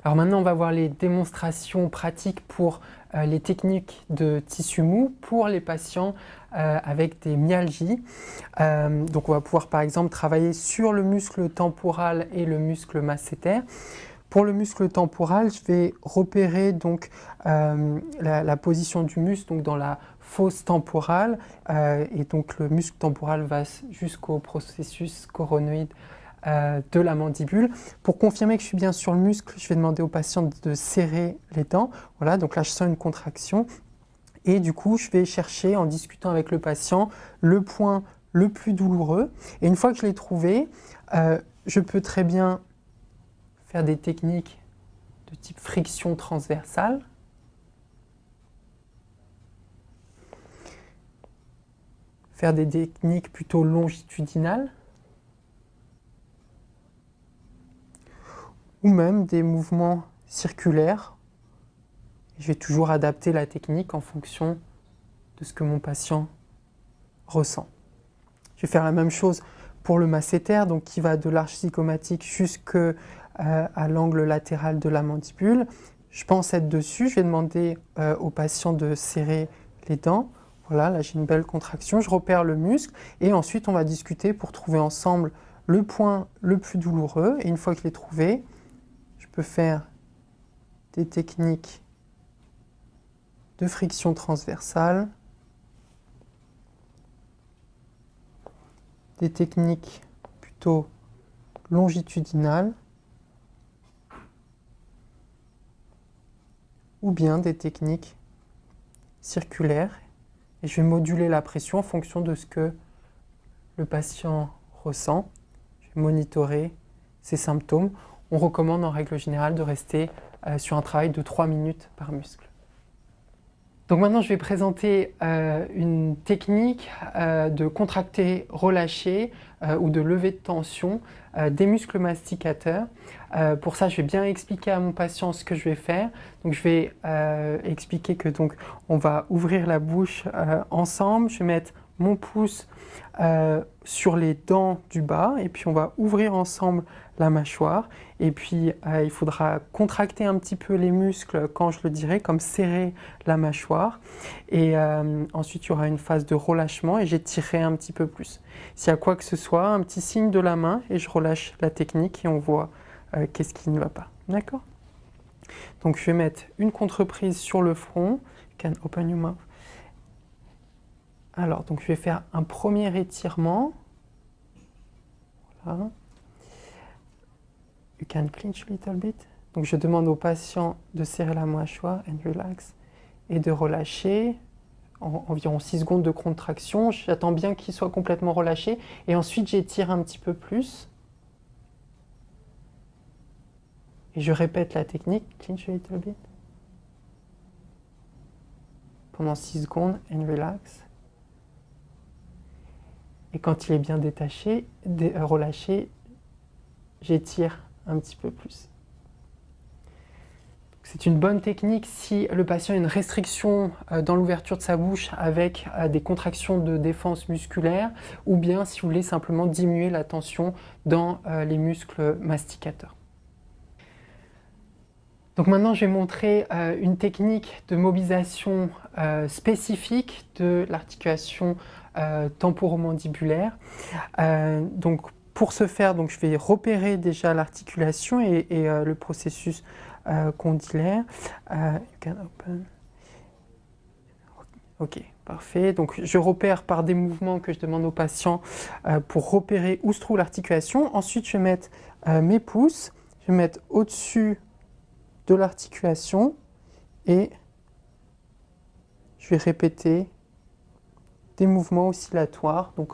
Alors maintenant, on va voir les démonstrations pratiques pour les techniques de tissu mou pour les patients avec des myalgies. Donc on va pouvoir par exemple travailler sur le muscle temporal et le muscle masséter. Pour le muscle temporal, je vais repérer donc la position du muscle donc dans la fosse temporale et donc le muscle temporal va jusqu'au processus coronoïde de la mandibule. Pour confirmer que je suis bien sur le muscle, je vais demander au patient de serrer les dents. Voilà, donc là je sens une contraction et du coup je vais chercher en discutant avec le patient le point le plus douloureux. Et une fois que je l'ai trouvé, je peux très bien faire des techniques de type friction transversale. Faire des techniques plutôt longitudinales. Ou même des mouvements circulaires. Je vais toujours adapter la technique en fonction de ce que mon patient ressent. Je vais faire la même chose pour le masséter, donc qui va de l'arche zygomatique jusqu'à l'angle latéral de la mandibule. Je pense être dessus, je vais demander au patient de serrer les dents. Voilà, là j'ai une belle contraction, je repère le muscle et ensuite on va discuter pour trouver ensemble le point le plus douloureux. Et une fois que je l'ai trouvé, je peux faire des techniques de friction transversale, des techniques plutôt longitudinales, ou bien des techniques circulaires. Et je vais moduler la pression en fonction de ce que le patient ressent. Je vais monitorer ses symptômes. On recommande en règle générale de rester sur un travail de 3 minutes par muscle. Donc maintenant, je vais présenter une technique de contracter-relâcher ou de lever de tension des muscles masticateurs. Pour ça, je vais bien expliquer à mon patient ce que je vais faire. Donc, je vais expliquer que donc on va ouvrir la bouche ensemble. Je vais mettre mon pouce sur les dents du bas et puis on va ouvrir ensemble la mâchoire et puis il faudra contracter un petit peu les muscles quand je le dirai, comme serrer la mâchoire et ensuite il y aura une phase de relâchement et j'étirerai un petit peu plus. S'il y a quoi que ce soit, un petit signe de la main et je relâche la technique et on voit qu'est-ce qui ne va pas. D'accord ? Donc je vais mettre une contreprise sur le front. You can open your mouth. Alors, donc je vais faire un premier étirement. Voilà. You can clench a little bit. Donc je demande au patient de serrer la mâchoire and relax et de relâcher. Environ 6 secondes de contraction. J'attends bien qu'il soit complètement relâché et ensuite j'étire un petit peu plus. Et je répète la technique, clench a little bit. Pendant 6 secondes and relax. Et quand il est bien détaché, relâché, j'étire un petit peu plus. C'est une bonne technique si le patient a une restriction dans l'ouverture de sa bouche avec des contractions de défense musculaire ou bien si vous voulez simplement diminuer la tension dans les muscles masticateurs. Donc maintenant, je vais montrer une technique de mobilisation spécifique de l'articulation temporomandibulaire. Donc pour ce faire, donc, je vais repérer déjà l'articulation et le processus condylaire. You can open. Ok, parfait. Donc je repère par des mouvements que je demande au patient pour repérer où se trouve l'articulation. Ensuite, je vais mettre mes pouces, je vais mettre au-dessus de l'articulation et je vais répéter des mouvements oscillatoires, donc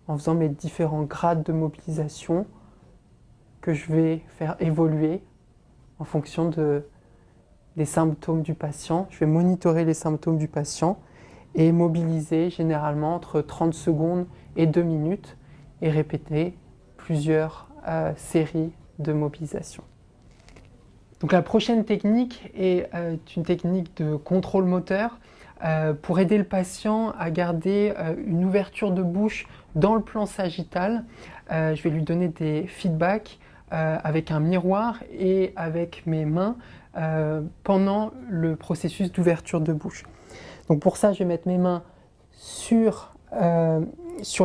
en faisant mes différents grades de mobilisation que je vais faire évoluer en fonction des symptômes du patient. Je vais monitorer les symptômes du patient et mobiliser généralement entre 30 secondes et 2 minutes et répéter plusieurs séries de mobilisation. Donc la prochaine technique est une technique de contrôle moteur pour aider le patient à garder une ouverture de bouche dans le plan sagittal. Je vais lui donner des feedbacks avec un miroir et avec mes mains pendant le processus d'ouverture de bouche. Donc pour ça, je vais mettre mes mains sur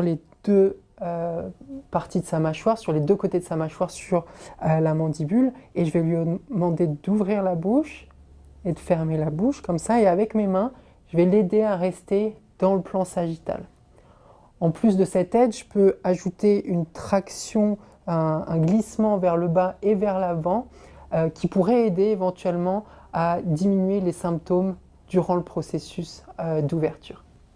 les deux parties de sa mâchoire, sur les deux côtés de sa mâchoire, sur la mandibule, et je vais lui demander d'ouvrir la bouche et de fermer la bouche comme ça, et avec mes mains, je vais l'aider à rester dans le plan sagittal. En plus de cette aide, je peux ajouter une traction, un glissement vers le bas et vers l'avant qui pourrait aider éventuellement à diminuer les symptômes durant le processus d'ouverture.